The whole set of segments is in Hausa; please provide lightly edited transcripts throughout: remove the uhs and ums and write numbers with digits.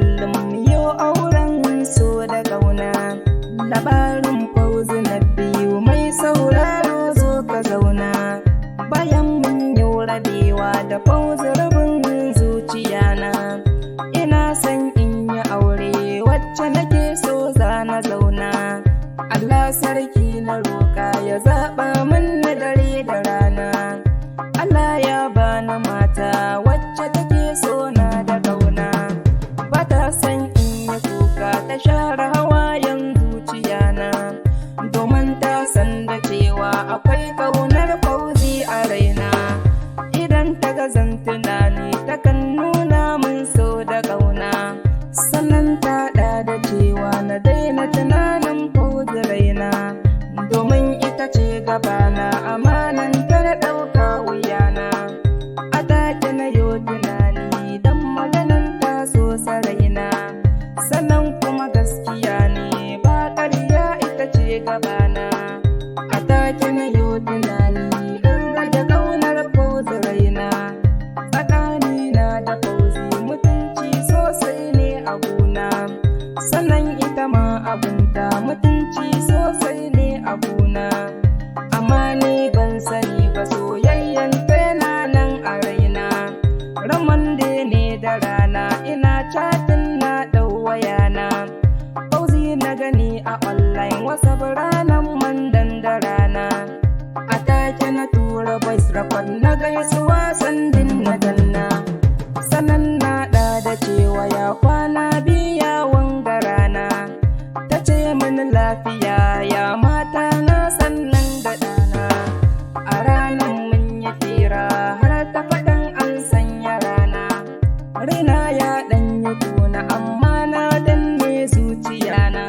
kullum yo auren so da ƙauna. Labarin Fauzi na biyu mai sauraro zo ka zauna. Bayan mun yi rabewa da Fauzi rabin zuciya na, ina son in yi aure wacce nake so za na zauna. Allah sarki na roƙa ya zaɓa min na dare da rana. Allah ya bani mata wacce take so na da ƙauna. Ba ta san in yi kuka ta share hawayen zuciya na, domin ta san da cewa akwai ƙaunar Fauzi a raina. Idan ta ga zan tunani takan nuna min so da ƙauna, sannan ta da cewa na daina tunanin Fauzi raina, domin ita ce gabana amanan ta na ɗauka wuyana. A take na yo tunani don maganan ta so saraina, sannan kuma gaskiya ne ba ƙarya ita ce gabana. A take na yo tunani in rage ƙaunar Fauzi raina, tsakanina da Fauzi mutunci sosai ne a gona, sannan ita ma abunta mutunci sosai ne a gona. Amma ni ban sani ba soyayyen tana nan a raina. Raman ne da rana ina chatin na ɗau wayana, Fauzi na gani a online wasa ranar mandan da rana. A take na tura voice record na gaisuwa sandin na danna, sannan na da cewa ya kwana biya wanga rana. Ta ce mini lafiya ya mata na sannan da ɗana. A ranar mun yi fira har ta faɗan an sanya rana. Raina ya ɗan yi kuna amma na danne zuciyana,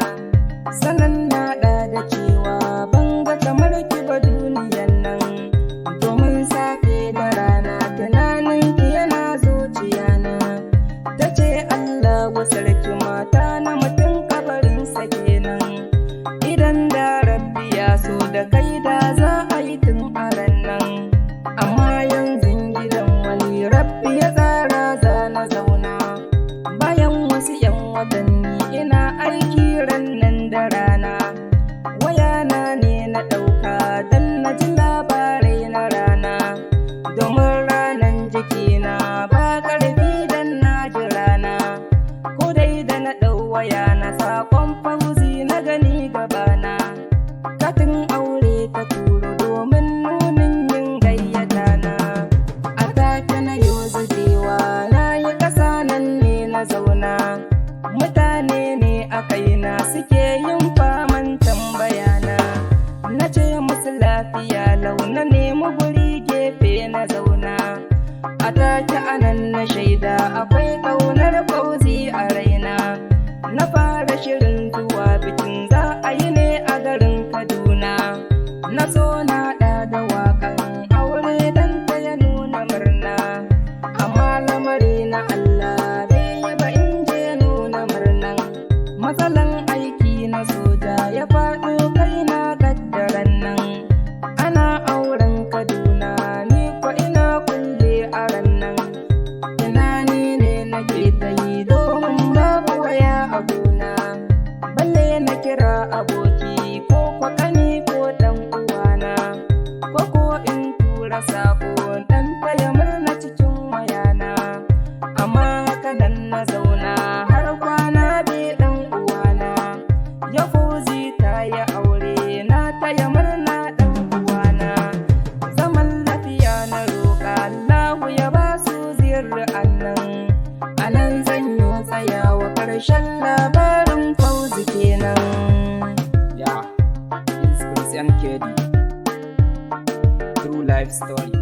sannan na da cewa ban ga kamar ki ba duniyan nan, domin safe da rana tunanin ki yana zuciyana. Ta ce Allah sarki mata na mutum kabarinsa kenan, idan da Rabbi ya so da kai da za a yi tun a nan. Amma yanzu gidan wani Rabbi ya tsara za na zauna. Bayan wasu 'yan watanni ina aiki rannan da rana, wayana ne na ɗauka don na ji labarai na rana, domin ranan jikina ba ƙarfi don na ji rana. Ko dai da na ɗau waya na saƙon Fauzi na gani gabana, katin aure ta turo domin nunin yin gayyata na. A take na yo zubewa na yi ƙasa nan ne na zauna, mutane ne a kaina suke yin faman tambayana. Na ce musu lafiya lau na nemi guri gefe na zauna. A take anan na shaida akwai ƙaunar Fauzi a raina. Na fara shirin zuwa bikin za a yi ne a garin Kaduna. Na so na da waƙan aure don ta ya nuna murna, amma lamari na Allah bai yi ba in je nuna murnan. Matsalan aiki na soja ya faɗo kaina kaddaran nan. Ana auren Kaduna ni ko ina kulle a ran nan. Tunani ne nake ta yi domin babu waya a gona, balle na kira aboki ko kwakani ko ɗan uwana, ko in tura sako dan taya murna cikin wayana. Amma haka nan na zauna har kwana biyu ɗan uwana ya Fauzi ta yi aure na taya murna ɗan uwana. Zaman lafiya na roƙa Allahu ya ba su zuri'an nan. A nan zan yi tsayawa ƙarshen labarin Fauzi kenan. Yeah, it's Prince MKD. True life story.